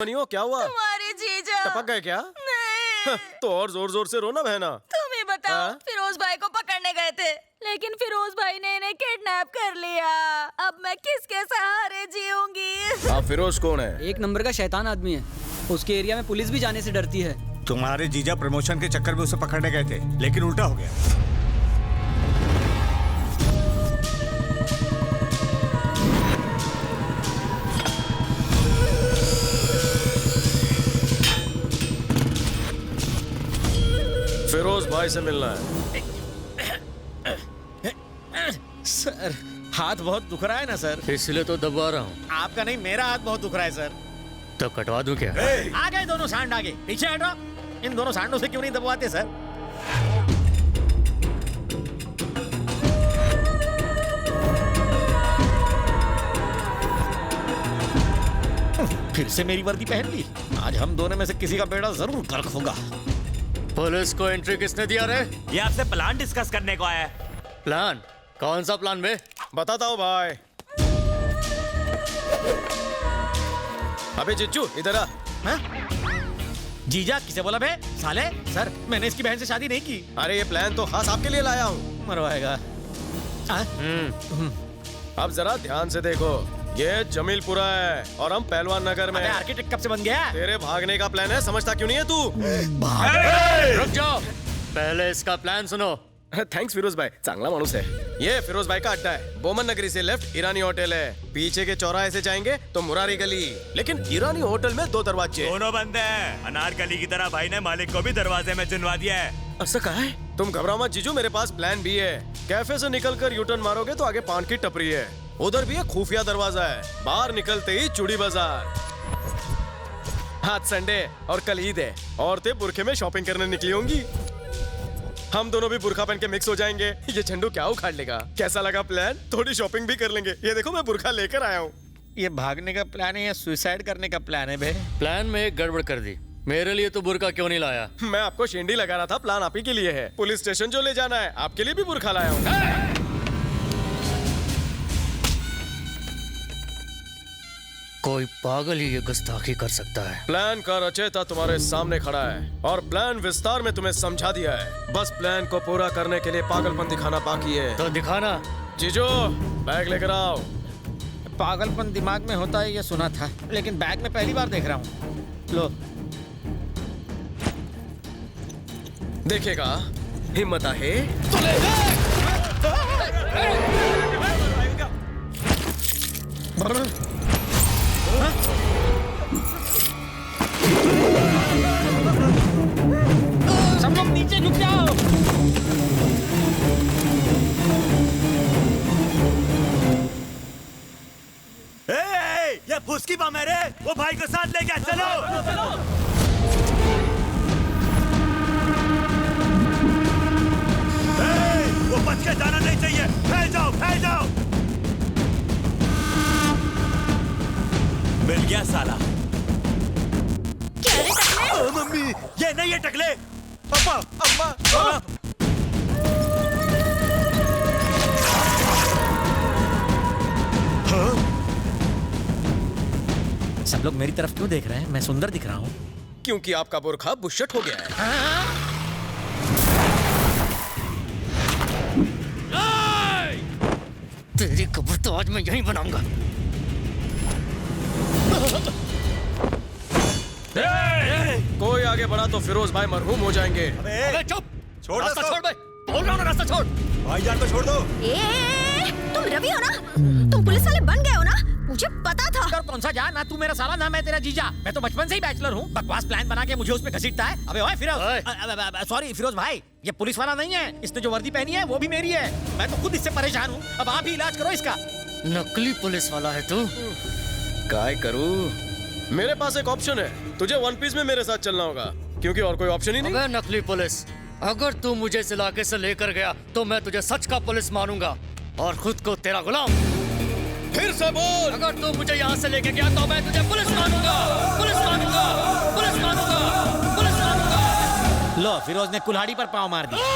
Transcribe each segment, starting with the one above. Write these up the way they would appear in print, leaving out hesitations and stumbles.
बनी हो, क्या हुआ? तुम्हारे जीजा टपक गए क्या? नहीं। तो और जोर जोर से रोना बहना। तुम ही बताओ। हाँ? फिरोज भाई को पकड़ने गए थे, लेकिन फिरोज भाई ने इन्हें किडनैप कर लिया। अब मैं किसके सहारे जीऊंगी? आप फिरोज कौन है? एक नंबर का शैतान आदमी है। उसके एरिया में पुलिस भी जाने से डरती है। तुम्हारे जीजा प्रमोशन के चक्कर में उसे पकड़ने गए थे, लेकिन उल्टा हो गया। फिरोज भाई से मिलना है। सर, हाथ बहुत दुख रहा है ना सर? इसलिए तो दबा रहा हूँ। आपका नहीं, मेरा हाथ बहुत दुख रहा है सर। तो कटवा दूं क्या? आ गए दोनों सांड, आगे पीछे हटो। इन दोनों सांडों से क्यों नहीं दबवाते सर? फिर से मेरी वर्दी पहन ली। आज हम दोनों में से किसी का बेड़ा जरूर गर्क होगा। पुलिस को एंट्री किसने दिया रे? ये आपसे प्लान डिस्कस करने को आया है। प्लान? कौन सा प्लान बे? बताता हूँ भाई। अबे जिज्जू इधर आ। हाँ? जीजा किसे बोला बे? साले सर, मैंने इसकी बहन से शादी नहीं की। अरे ये प्लान तो खास आपके लिए लाया हूँ। मरवाएगा। अब जरा ध्यान से देखो, ये जमीलपुरा है और हम पहलवान नगर में। आर्किटेक्ट कब से बन गया? तेरे भागने का प्लान है, समझता क्यों नहीं है तू? रुक जाओ, पहले इसका प्लान सुनो। थैंक्स फिरोज भाई, चांगला मानुस है। ये फिरोज भाई का अड्डा है। बोमन नगरी से लेफ्ट ईरानी होटल है। पीछे के चौराहे से जाएंगे तो मुरारी गली। लेकिन ईरानी होटल में 2 दरवाजे। दोनों बंद हैं। अनारकली की तरह भाई ने मालिक को भी दरवाजे में चुनवा दिया है। ऐसा कहा है? तुम घबराओ मत जीजू, मेरे पास प्लान भी है। कैफे से निकलकर यूटर्न मारोगे तो आगे पान की टपरी है। उधर भी एक खुफिया दरवाजा है। बाहर निकलते ही चूड़ी बाजार। आज संडे और कल ईद है। औरतें बुरखे में शॉपिंग करने निकली होंगी। हम दोनों भी बुरखा पहन के मिक्स हो जाएंगे। ये झंडू क्या उखाड़ लेगा? कैसा लगा प्लान? थोड़ी शॉपिंग भी कर लेंगे। ये देखो मैं बुरखा लेकर आया हूँ। ये भागने का प्लान है या सुसाइड करने का प्लान है बे? प्लान में एक गड़बड़ कर दी। मेरे लिए तो बुर्का क्यों नहीं लाया? मैं आपको शेंडी लगा रहा था, प्लान आप ही के लिए है। पुलिस स्टेशन जो ले जाना है, आपके लिए भी बुरखा लाया हूँ। कोई पागल ही ये गुस्ताखी कर सकता है। प्लान का रचयिता तुम्हारे सामने खड़ा है और प्लान विस्तार में तुम्हें समझा दिया है। बस प्लान को पूरा करने के लिए पागलपन दिखाना बाकी है। तो दिखाना। जीजो बैग लेकर आओ। पागलपन दिमाग में होता है ये सुना था, लेकिन बैग में पहली बार देख रहा हूँ। लो देखेगा, हिम्मत है सब लोग नीचे झुक जाओ। ये फुसकी बम है रे। वो भाई को साथ लेके चलो। वो बच के जाना नहीं चाहिए। फैल जाओ, फैल जाओ। मिल गया साला। क्या रे टकले? मम्मी, ये नहीं है टकले। अम्मा अम्मा। सब लोग मेरी तरफ क्यों देख रहे हैं? मैं सुंदर दिख रहा हूँ? क्योंकि आपका बुरखा बुशट हो गया है। तेरी कब्र तो आज मैं यहीं बनाऊंगा। कोई आगे बढ़ा तो फिरोज भाई मरहूम हो जाएंगे। अबे चुप! छोड़ रास्ता दो। छोड़ बे! बोल रहा हूँ ना, रास्ता छोड़। भाईजान को छोड़ दो। तुम रवि हो ना? तुम पुलिस वाले बन गए हो ना? मुझे पता था। और कौन सा जा? ना तू मेरा साला, ना मैं तेरा जीजा। मैं तो बचपन से ही बैचलर हूँ। बकवास प्लान बना के मुझे उस पे घसीटता है। अबे ओए ओए। फिरोज, सॉरी फिरोज भाई, ये पुलिस वाला नहीं है। इसने जो वर्दी पहनी है वो भी मेरी है। मैं तो खुद इससे परेशान हूँ। अब आप ही इलाज करो इसका। नकली पुलिस वाला है तू। काय करूं? मेरे पास एक ऑप्शन है। तुझे वन पीस में मेरे साथ चलना होगा, क्योंकि और कोई ऑप्शन ही नहीं। अबे नकली पुलिस, अगर तू मुझे इस इलाके से लेकर गया तो मैं तुझे सच का पुलिस मानूंगा और खुद को तेरा गुलाम। फिर से बोल। अगर तू मुझे यहाँ से लेके गया तो मैं तुझे पुलिस मानूंगा, पुलिस मानूंगा, पुलिस मानूंगा, पुलिस मानूंगा। लो, फिरोज ने कुल्हाड़ी पर पाँव मार दिया।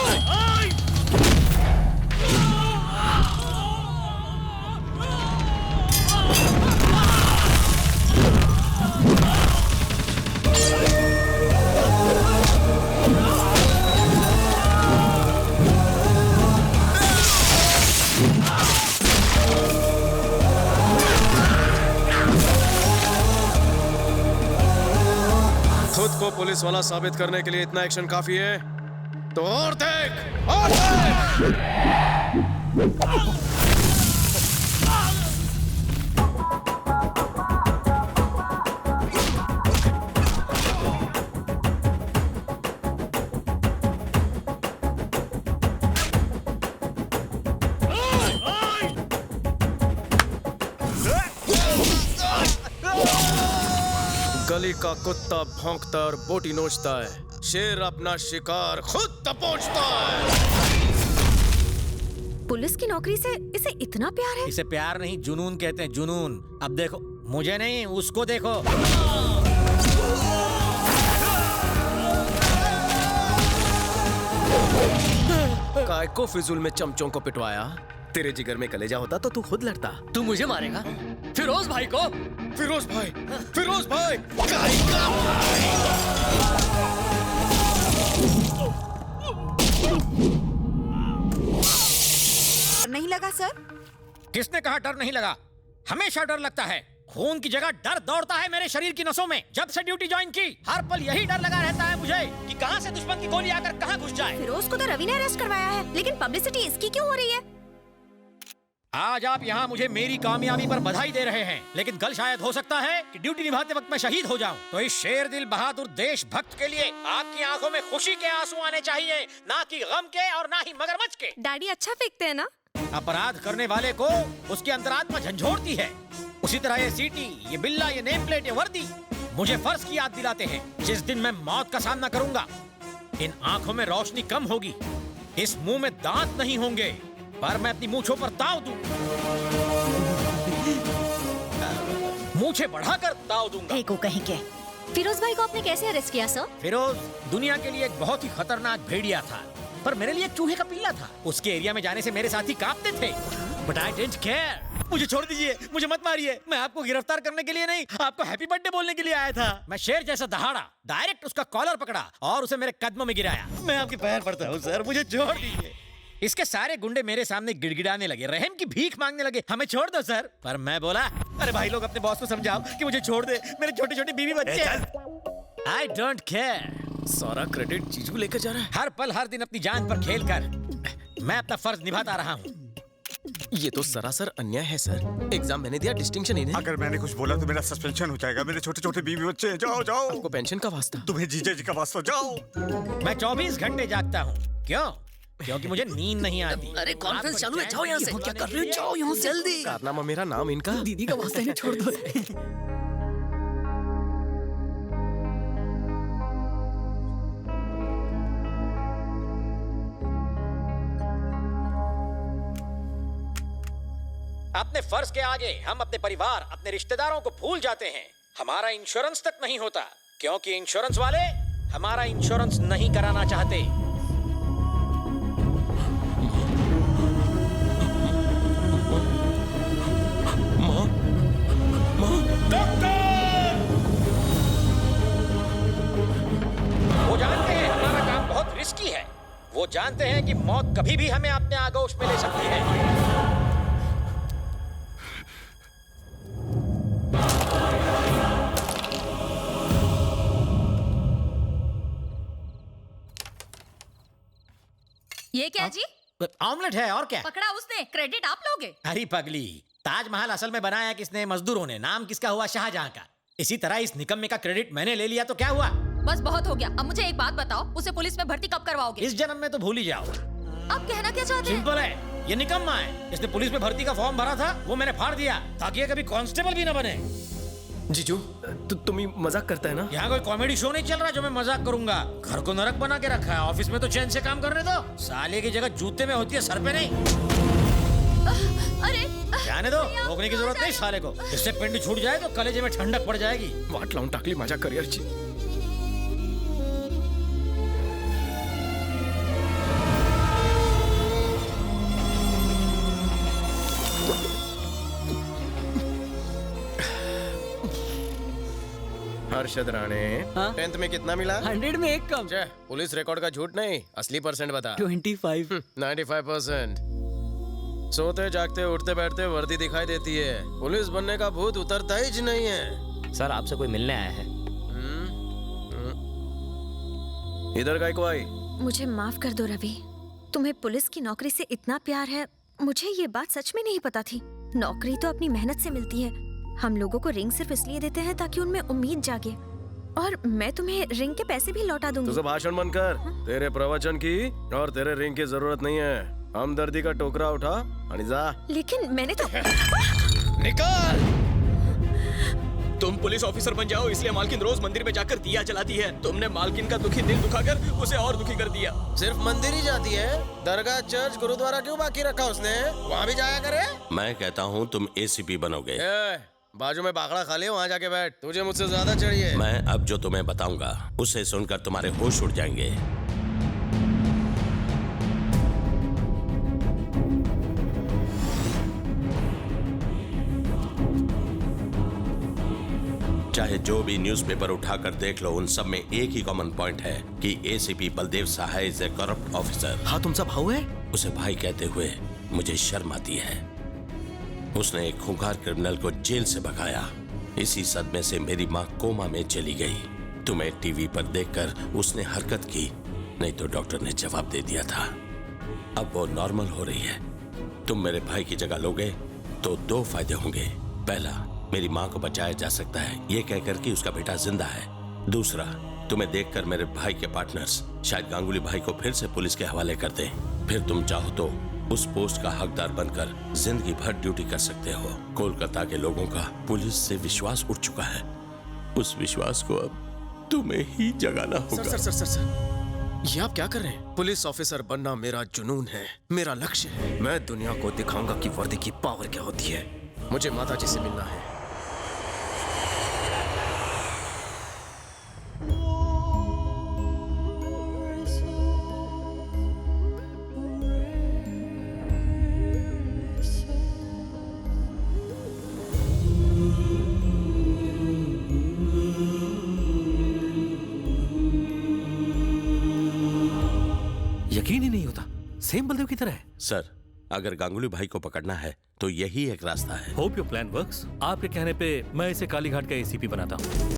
खुद को पुलिस वाला साबित करने के लिए इतना एक्शन काफी है? तो और देख, और देख! गली का कुत्ता भौंकता और बोटी नोचता है, शेर अपना शिकार खुद दबोचता है। पुलिस की नौकरी से इसे इतना प्यार है? इसे प्यार नहीं, जुनून कहते हैं, जुनून। अब देखो, मुझे नहीं, उसको देखो। काय को फिजूल में चमचों को पिटवाया? तेरे जिगर में कलेजा होता तो तू खुद लड़ता। तू मुझे मारेगा? फिरोज भाई को? फिरोज भाई, फिरोज भाई, काय का नहीं लगा सर? किसने कहा डर नहीं लगा? हमेशा डर लगता है। खून की जगह डर दौड़ता है मेरे शरीर की नसों में। जब से ड्यूटी ज्वाइन की, हर पल यही डर लगा रहता है मुझे कि कहां से दुश्मन की गोली आकर कहां घुस जाए। फिरोज को तो रवि ने अरेस्ट करवाया है, लेकिन पब्लिसिटी इसकी क्यों हो रही है? आज आप यहाँ मुझे मेरी कामयाबी पर बधाई दे रहे हैं, लेकिन कल शायद हो सकता है कि ड्यूटी निभाते वक्त मैं शहीद हो जाऊं। तो इस शेर दिल बहादुर देशभक्त के लिए आपकी आंखों में खुशी के आंसू आने चाहिए, ना कि गम के और ना ही मगरमच्छ के। डैडी अच्छा फेंकते हैं ना? अपराध करने वाले को उसकी अंतरात्मा झंझोड़ती है। उसी तरह ये सीटी, ये बिल्ला, ये नेम प्लेट, ये वर्दी मुझे फर्ज की याद दिलाते हैं। जिस दिन मैं मौत का सामना करूंगा, इन आंखों में रोशनी कम होगी, इस मुंह में दांत नहीं होंगे, पर मैं अपनी मूंछों पर ताव दूं, मूंछें बढ़ाकर ताव दूंगा। को कहीं के। फिरोज भाई को आपने कैसे अरेस्ट किया सर? फिरोज दुनिया के लिए एक बहुत ही खतरनाक भेड़िया था, पर मेरे लिए एक चूहे का पिल्ला था। उसके एरिया में जाने से मेरे साथी कांपते थे, बट आई डिडंट केयर। मुझे छोड़ दीजिए, मुझे मत मारिए। मैं आपको गिरफ्तार करने के लिए नहीं, आपको हैप्पी बर्थडे बोलने के लिए आया था। मैं शेर जैसा दहाड़ा, डायरेक्ट उसका कॉलर पकड़ा और उसे मेरे कदमों में गिराया। मैं आपके पैर पड़ता हूँ सर, मुझे छोड़ दीजिए। इसके सारे गुंडे मेरे सामने गिड़गिड़ाने लगे, रहम की भीख मांगने लगे, हमें छोड़ दो सर। पर मैं बोला, अरे भाई लोग, अपने बॉस को समझाओ कि मुझे छोड़ दे, मेरे छोटे छोटे बीवी बच्चे। I don't care. सारा क्रेडिट जीजू लेकर जा रहा है। हर पल हर दिन अपनी जान पर खेल कर मैं अपना फर्ज निभाता रहा हूँ। ये तो सरासर अन्याय है सर। एग्जाम मैंने दिया, डिस्टिंक्शन इन्हें। अगर मैंने कुछ बोला तो मेरा सस्पेंशन हो जाएगा। मेरे छोटे छोटे बीवी बच्चे हैं। जाओ जाओ। आपको पेंशन का वास्ता? तुम्हें जीजा जी का वास्ता। जाओ। मैं 24 घंटे जागता हूँ। क्यों? क्योंकि मुझे नींद नहीं आती। अरे कॉन्फ्रेंस चालू है, जाओ यहाँ से। क्या कर रहे हो? जाओ यहाँ से जल्दी। कारनामा मेरा नाम इनका। दीदी का वास्ता नहीं, छोड़ दो। अपने फर्ज के आगे हम अपने परिवार, अपने रिश्तेदारों को भूल जाते हैं। हमारा इंश्योरेंस तक नहीं होता, क्योंकि इंश्योरेंस वाले हमारा इंश्योरेंस नहीं कराना चाहते। वो जानते हैं हमारा काम बहुत रिस्की है। वो जानते हैं कि मौत कभी भी हमें अपने आगोश में ले सकती है। ये क्या जी? ऑमलेट है, और क्या? पकड़ा उसने, क्रेडिट आप लोगे? अरे पगली, ताजमहल असल में बनाया किसने? मजदूरों ने। नाम किसका हुआ? शाहजहां का। इसी तरह इस निकम्मे का क्रेडिट मैंने ले लिया तो क्या हुआ? बस बहुत हो गया। अब मुझे एक बात बताओ, उसे पुलिस में भर्ती कब करवाओगे? इस जन्म में तो भूल ही जाओ। आप कहना क्या चाहते हैं? सिंपल है, ये निकम्मा है। इसने पुलिस में भर्ती का फॉर्म भरा था, वो मैंने फाड़ दिया ताकि ये कभी कांस्टेबल भी ना बने। जीजू, तुम ही मजाक करता है ना? यहाँ कोई कॉमेडी शो नहीं चल रहा जो मैं मजाक करूंगा। घर को नरक बना के रखा है, ऑफिस में तो चैन से काम करने दो। साले की जगह जूते में होती है, सर पे नहीं। अरे जाने दो, रोकने की जरूरत नहीं साले को। इससे पिंड छूट जाए तो कलेजे में ठंडक पड़ जाएगी। वाट लाऊं टाकली मजाक कर यार जी। हर्षद राणे, हाँ? 10th में कितना मिला? 100 में एक कम। छे, पुलिस रिकॉर्ड का झूठ नहीं, असली परसेंट बता। 25। 95%। सोते जागते उठते बैठते वर्दी दिखाई देती है, पुलिस बनने का भूत उतरता ही नहीं है। सर आपसे कोई मिलने आया है। इधर काय को आई? मुझे माफ कर दो रवि, तुम्हें पुलिस की नौकरी से इतना प्यार है, मुझे ये बात सच में नहीं पता थी। नौकरी तो अपनी मेहनत से मिलती है। हम लोगों को रिंग सिर्फ इसलिए देते हैं ताकि उनमें उम्मीद जागे, और मैं तुम्हें रिंग के पैसे भी लौटा दूंगी। तुझे भाषण बंद कर। तेरे प्रवचन की और तेरे रिंग की जरूरत नहीं है। हमदर्दी का टोकरा उठा और जा। लेकिन मैंने तो निकल! तुम पुलिस ऑफिसर बन जाओ इसलिए मालकिन रोज मंदिर में जाकर दिया जलाती है। तुमने मालकिन का दुखी दिल दुखाकर उसे और दुखी कर दिया। सिर्फ मंदिर ही जाती है, दरगाह, चर्च, गुरुद्वारा क्यों बाकी रखा उसने? वहाँ भी जाया करे। मैं कहता हूँ तुम एसीपी बनोगे। बाजू में बाखड़ा खाली है, वहाँ जाके बैठ। तुझे मुझसे ज्यादा चाहिए। मैं अब जो तुम्हें बताऊंगा उसे सुनकर तुम्हारे होश उड़ जाएंगे। चाहे जो भी न्यूज़पेपर उठाकर देख लो, उन सब में एक ही कॉमन पॉइंट है कि ACP Baldev Sahay is a corrupt officer. हाँ, तुम सब भाऊ है? उसे भाई कहते हुए मुझे शर्म आती है। उसने एक खूंखार क्रिमिनल को जेल से भगाया। इसी सदमे से मेरी माँ कोमा में चली गई। तुम्हें टीवी पर देखकर उसने हरकत की, नहीं तो डॉक्टर ने जवाब दे दिया था। अब वो नॉर्मल हो रही है। तुम मेरे भाई की जगह लोगे तो दो फायदे होंगे। पहला, मेरी माँ को बचाया जा सकता है ये कहकर कि उसका बेटा जिंदा है। दूसरा, तुम्हें देखकर मेरे भाई के पार्टनर्स शायद गांगुली भाई को फिर से पुलिस के हवाले कर दें। फिर तुम चाहो तो उस पोस्ट का हकदार बनकर जिंदगी भर ड्यूटी कर सकते हो। कोलकाता के लोगों का पुलिस से विश्वास उठ चुका है। उस विश्वास को अब तुम्हें ही जगाना होगा। Sir, sir, sir, sir, sir, ये आप क्या कर रहे हैं? पुलिस ऑफिसर बनना मेरा जुनून है, मेरा लक्ष्य है। मैं दुनिया को दिखाऊंगा कि वर्दी की पावर क्या होती है। मुझे माता जी से मिलना है। यकीन ही नहीं होता, सेम बलदेव की तरह है। सर, अगर गांगुली भाई को पकड़ना है तो यही एक रास्ता है। Hope your plan works. आपके कहने पे मैं इसे कालीघाट का एसीपी बनाता हूँ।